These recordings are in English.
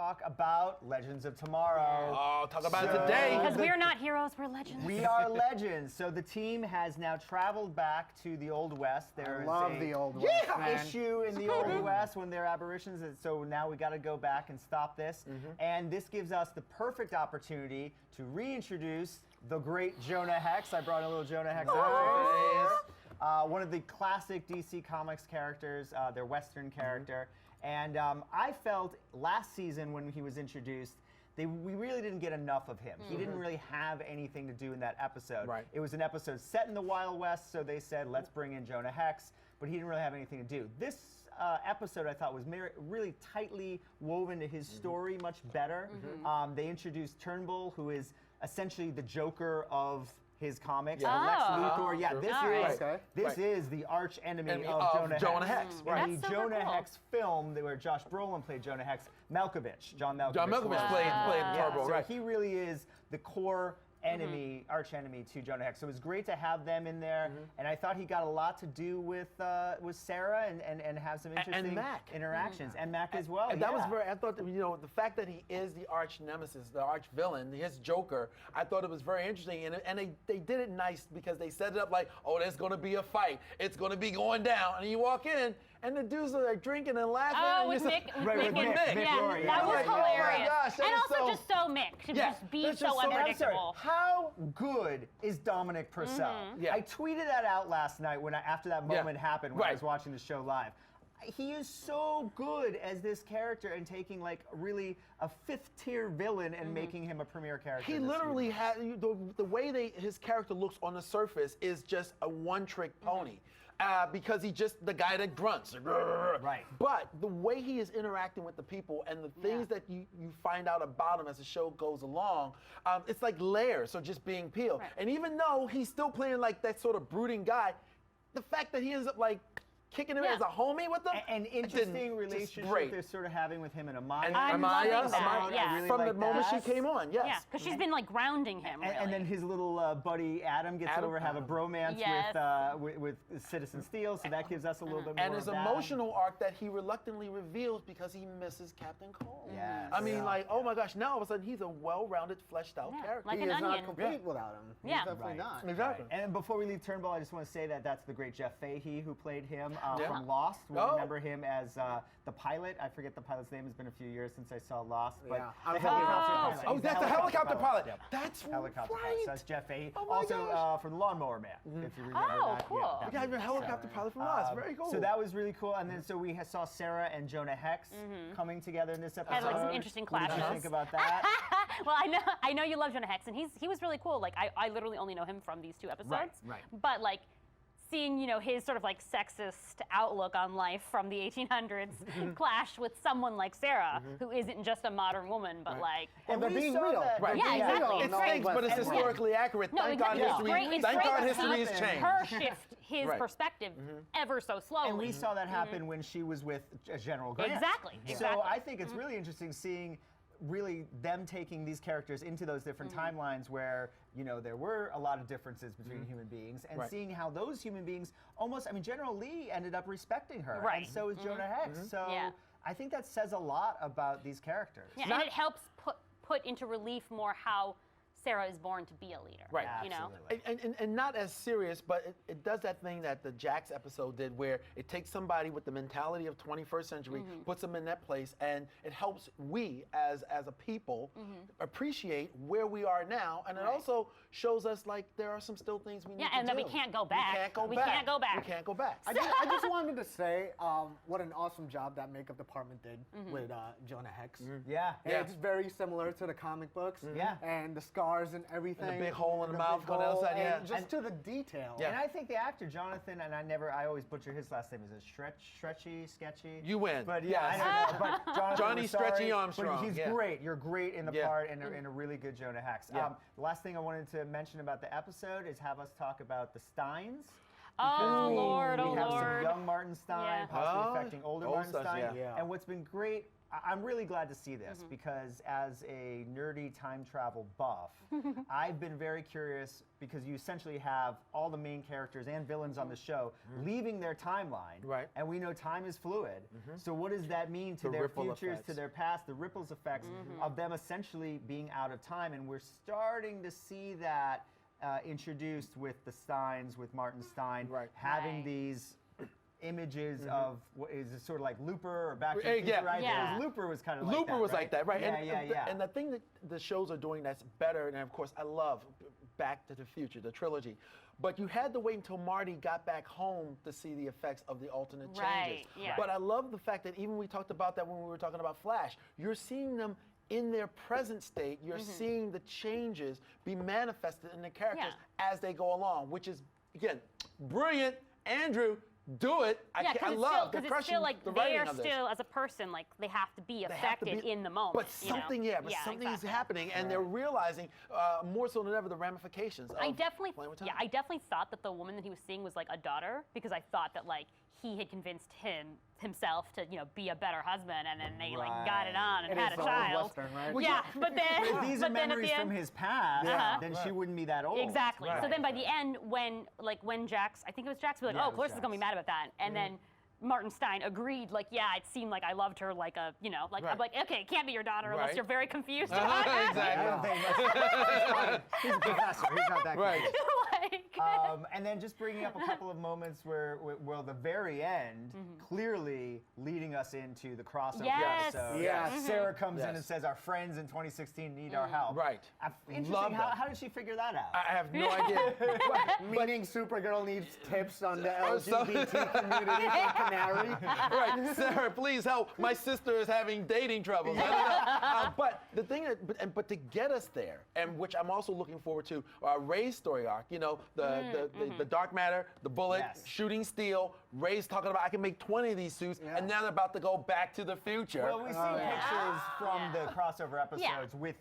talk about Legends of Tomorrow. Oh, talk about it today. Because we're not heroes, we're legends. We are legends. So the team has now traveled back to the Old West. There's love the Old West, man. issue in the Old West when they're aberrations, and so now we got to go back and stop this. And this gives us the perfect opportunity to reintroduce the great Jonah Hex. I brought a little Jonah Hex out. One of the classic DC Comics characters, their Western character. And I felt last season when he was introduced, we really didn't get enough of him. He didn't really have anything to do in that episode. Right. It was an episode set in the Wild West, so they said, let's bring in Jonah Hex, but he didn't really have anything to do. This episode, I thought, was really tightly woven to his story, much better. They introduced Turnbull, who is essentially the Joker of his comics. Yeah. Lex Oh. Luthor. Yeah, this is the arch enemy of Jonah Hex. Right. The That's Jonah super cool. Hex film where Josh Brolin played Jonah Hex, John Malkovich John Malkovich was- played Turbo, so right. he really is the core enemy, arch enemy to Jonah Hex. So it was great to have them in there, and I thought he got a lot to do with Sarah and have some interesting Mac. interactions, and Mac as well. And that was very, I thought, that, the fact that he is the arch nemesis, the arch villain, his Joker, I thought it was very interesting. And they did it nice because they set it up like, oh, there's going to be a fight. It's going to be going down. And you walk in, and the dudes are like drinking and laughing. Oh, and with you're Mick. just- Right, with Mick. Yeah, Rory, that was yeah. hilarious. Oh my gosh, that and is also so- just so Mick to Yeah, just be that's so just so- And I'm sorry, unpredictable. how good is Dominic Purcell? Yeah. I tweeted that out last night after that moment happened when I Right. was watching the show live. He is so good as this character and taking like really a fifth-tier villain and making him a premier character. He in this literally universe. had the way his character looks on the surface is just a one-trick pony. Because he's just the guy that grunts. Right. But the way he is interacting with the people and the things that you find out about him as the show goes along, it's like layers, so just being peeled. Right. And even though he's still playing like that sort of brooding guy, the fact that he ends up like kicking him as a homie with them. An interesting relationship they're sort of having with him and Amaya. And I'm Amaya, loving that, yeah. I really from the like moment that. she came on, yes. Yeah, because she's been like grounding him. Really. And then his little buddy Adam gets over have a bromance Yes. with Citizen Steel, so that gives us a little bit more And his of that. emotional arc that he reluctantly reveals because he misses Captain Cole. Yes. I mean, like, oh my gosh, now all of a sudden he's a well-rounded, fleshed-out character. like He an is onion. not complete without him. Yeah. He's definitely not. Exactly. And before we leave Turnbull, I just want to say that that's the great Jeff Fahey who played him Yeah. from Lost. We Oh. remember him as the pilot. I forget the pilot's name. It's been a few years since I saw Lost. But Yeah. the I'm helicopter pilot. Oh, He's that's the helicopter pilot. Yep. That's Helicopter pilot. right. So that's Jeff Fahey. Oh my Also gosh. from The Lawnmower Man, if you remember Oh, that. cool. Yeah, We got even a helicopter pilot from Lost. Very cool. So that was really cool. And then so we saw Sarah and Jonah Hex coming together in this episode. Had like some interesting What did you clashes. think about that? Well, I know you love Jonah Hex, and he was really cool. Like I literally only know him from these two episodes. right. But like seeing his sort of like sexist outlook on life from the 1800s clash with someone like Sarah, who isn't just a modern woman, but like. And they're we being saw real. that- Right. Yeah, They're being exactly. real. It No, stinks, but it's and- historically accurate. No, Thank God exactly. history. It's great- it's Thank great God to history see has changed. her shift his Right. perspective ever so slowly. And we saw that happen when she was with General Grant. Exactly, So exactly. I think it's really interesting seeing really them taking these characters into those different timelines where, there were a lot of differences between human beings and Right. seeing how those human beings General Lee ended up respecting her. Right. And so is Jonah Hex. So Yeah. I think that says a lot about these characters. Yeah, and it helps put into relief more how Sarah is born to be a leader. Right. Absolutely. And not as serious, but it does that thing that the Jax episode did where it takes somebody with the mentality of 21st century, puts them in that place, and it helps we as a people appreciate where we are now, and it also shows us like there are some still things we need to do. and that we can't go back. We can't go We back. can't go back. We can't go back. I just wanted to say what an awesome job that makeup department did with Jonah Hex. Yeah. And Yeah. it's very similar to the comic books. Yeah. And the scars and everything. And the big hole in the big mouth on the hole, outside, yeah. and just to the detail. Yeah. And I think the actor Jonathan, and I always butcher his last name. Is it Stretchy, Sketchy? You win. But yeah, Yes. I don't know. But Jonathan, Johnny we're sorry, Stretchy but Armstrong, he's yeah. great. You're great in the Yeah. part, and a really good Jonah Hex. Yeah. The last thing I wanted to mention about the episode is have us talk about the Steins. Oh, We Lord, have some Lord. young Martin Stein, Yeah. possibly Oh, affecting older old Martin stuff, Stein. yeah. And what's been great I'm really glad to see this because as a nerdy time travel buff, I've been very curious because you essentially have all the main characters and villains on the show leaving their timeline. Right. And we know time is fluid. So what does that mean to The their ripple futures, effects. to their past, the ripples effects of them essentially being out of time? And we're starting to see that introduced with the Steins, with Martin Stein, having Right. these images of what is it sort of like Looper or Back to the Future, Yeah. right? Yeah. Because Looper was kind of like Looper that, was right? like that, right? Yeah, And the thing that the shows are doing that's better, and of course I love Back to the Future, the trilogy, but you had to wait until Marty got back home to see the effects of the alternate changes. Right, yeah. But I love the fact that even we talked about that when we were talking about Flash, you're seeing them in their present state, you're seeing the changes be manifested in the characters as they go along, which is, again, brilliant. Andrew, do it. I love the it's crushing, still like the they writing are of this. still as a person like they have to be They have to affected be- in the moment. But something, something is happening, and they're realizing more so than ever the ramifications. Of I definitely, playing with time. I definitely thought that the woman that he was seeing was like a daughter because I thought that like he had convinced himself to be a better husband, and then they like got it on and It had is a the old child. Western, right? Well, Yeah, but then If these are but then at memories the from end, his past, then she wouldn't be that old. exactly. So Right. then by the end, when Jax, I think it was Jax, was like, Yeah, oh, it was Clarissa is gonna be Jax. mad about that, and then Martin Stein agreed, like, yeah, it seemed like I loved her, like a, like, I'm like, okay, it can't be your daughter unless Right. you're very confused about it. I Exactly. don't think he's a professor. He's not that Right. confused. Like, And then just bringing up a couple of moments where the very end, clearly leading us into the crossover Yes. episode. Yes. Sarah comes in Yes. and says, our friends in 2016 need our help. Right. Interesting. Love that. How did she figure that out? I have no idea. Meaning Supergirl needs tips on the so- LGBT community from Canary. Right, Sarah, please help. My sister is having dating troubles. But the thing, but to get us there, and which I'm also looking forward to, Ray's story arc. The dark matter, the bullet, Yes. shooting steel. Ray's talking about I can make 20 of these suits, and now they're about to go back to the future. Well, we see pictures from the crossover episodes with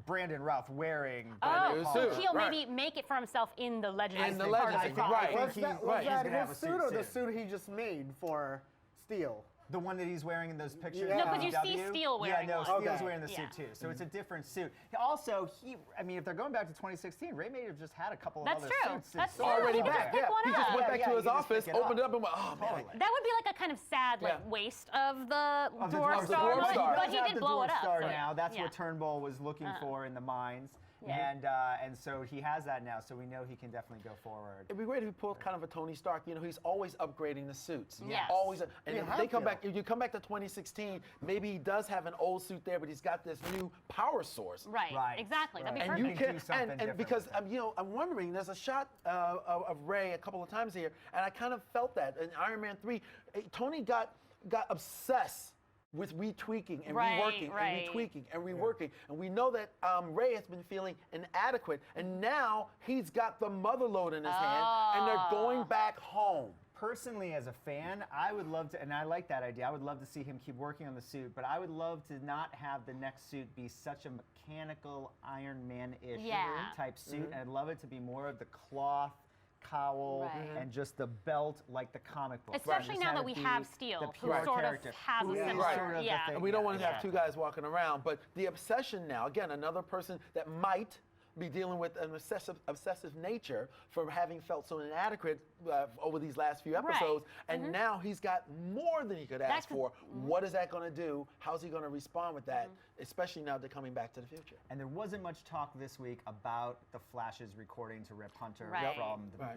Brandon Routh wearing the oh, new so suit. he'll Right. maybe make it for himself in the Legends. In the part of Legends, the right. crossover. Was that, right. He's gonna have a his suit suit or the soon. suit he just made for Steel? The one that he's wearing in those pictures. No, in 'cause you see DW? Steel wearing Yeah, no, one. Steel's Okay. wearing the Yeah. suit too. So it's a different suit. Also, if they're going back to 2016, Ray may have just had a couple of That's other true. suits. That's and true. Already He can back. just pick one He just up. went back Yeah, to he his can just office, pick it opened it up. up, and went, oh man. Totally. That would be like a kind of sad like Yeah. waste of the Of the Dwarf Dwarf Star, Dwarf but, Star. but he have did the blow Dwarf it up. Star so- now. That's yeah. what Turnbull was looking for in the mines. Yeah. And so he has that now, so we know he can definitely go forward. It'd be great if he pulled kind of a Tony Stark. He's always upgrading the suits. Yes. Always. And You if have they come to. back, if you come back to 2016, maybe he does have an old suit there, but he's got this new power source. Right. Right. Exactly. That'd be Right. And perfect. you do can, something and different because with I'm wondering, there's a shot of Ray a couple of times here, and I kind of felt that in Iron Man 3, Tony got obsessed with retweaking and Right, reworking right. and retweaking and reworking, and we know that Ray has been feeling inadequate, and now he's got the mother load in his hand, and they're going back home. Personally, as a fan, I would love to, and I like that idea, I would love to see him keep working on the suit, but I would love to not have the next suit be such a mechanical Iron Man-ish Yeah. type suit, and I'd love it to be more of the cloth cowl Right. and just the belt like the comic book. Especially Just now have that it we be have the Steel, who pure sort character. of has Who a is similar, sort of the yeah. thing. And we don't want to have Yeah. two guys walking around, but the obsession now, again, another person that might be dealing with an obsessive nature from having felt so inadequate over these last few Right. episodes, and now he's got more than he could ask could- for. What is that going to do? How's he going to respond with that, especially now they're coming back to the future? And there wasn't much talk this week about the Flash's recording to Rip Hunter Right. from the, Right.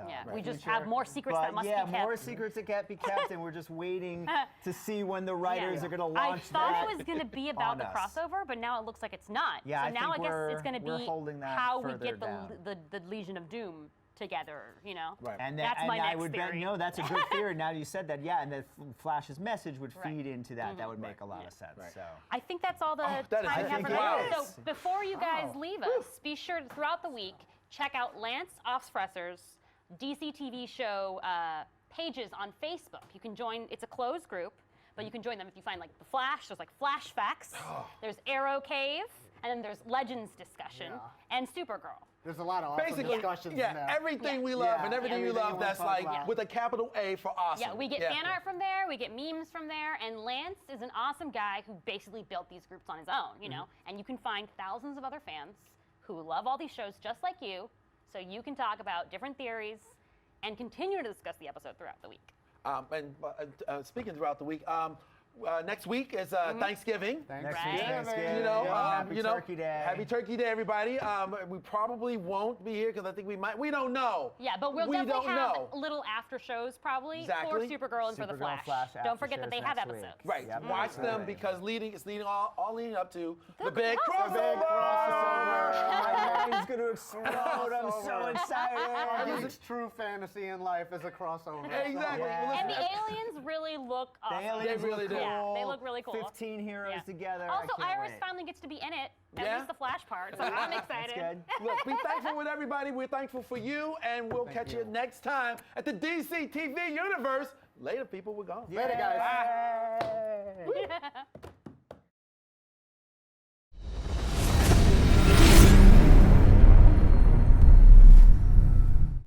Yeah, the we just future. have more secrets But that must yeah, be kept. more secrets that can't be kept, and we're just waiting to see when the writers Yeah. are going to I launch thought that it was going to be about on the us. crossover, but now it looks like it's not. Yeah, so I now think I guess it's going to we're be holding that how we further get down. the Legion of Doom together, Right. And That's and my I next would theory. bet, no, that's a good theory. Now you said that, yeah, and the Flash's message would Right. feed into that. That would make a lot of sense. Right. So. I think that's all the that is time we it. have I for think now. it So is. before you guys Wow. leave us, be sure to, throughout the week, check out Lance Offspresser's DC TV show pages on Facebook. You can join, it's a closed group, but you can join them if you find like The Flash, there's like Flash Facts, there's Arrow Cave, and then there's Legends Discussion, and Supergirl. There's a lot of awesome Basically, discussions in yeah, there. everything we love Yeah, and everything you everything love we that's talk like about. with a capital A for awesome. Yeah, we get fan art from there, we get memes from there, and Lance is an awesome guy who basically built these groups on his own, you know? And you can find thousands of other fans who love all these shows just like you, so you can talk about different theories and continue to discuss the episode throughout the week. Speaking throughout the week, next week is Thanksgiving. Next Right. week's Thanksgiving. You know, Happy Turkey Day. Happy Turkey Day, everybody. We probably won't be here because I think we might. We don't know. Yeah, but we'll we definitely don't have know. little after shows probably Exactly. for Supergirl and for the Supergirl and Flash. Flash Don't forget that after they shows have next week. episodes. Right. Yep. Watch them Right. because it's leading all leading up to the big Big crossover. crossover. My mind's going to explode. I'm so Crossover. excited. This is true fantasy in life is a crossover. Exactly. Yeah. Well, And listen, the aliens really look The awesome. aliens They really look do. cool. Yeah, they look really cool. 15 heroes Yeah. together. Also, I can't Iris wait. finally gets to be in it, at Yeah? least the Flash part, so I'm excited. That's good. Look, be thankful with everybody. We're thankful for you, and we'll catch you next time at the DC TV universe. Later, people. We're gone. Later, guys. Yay. Yeah.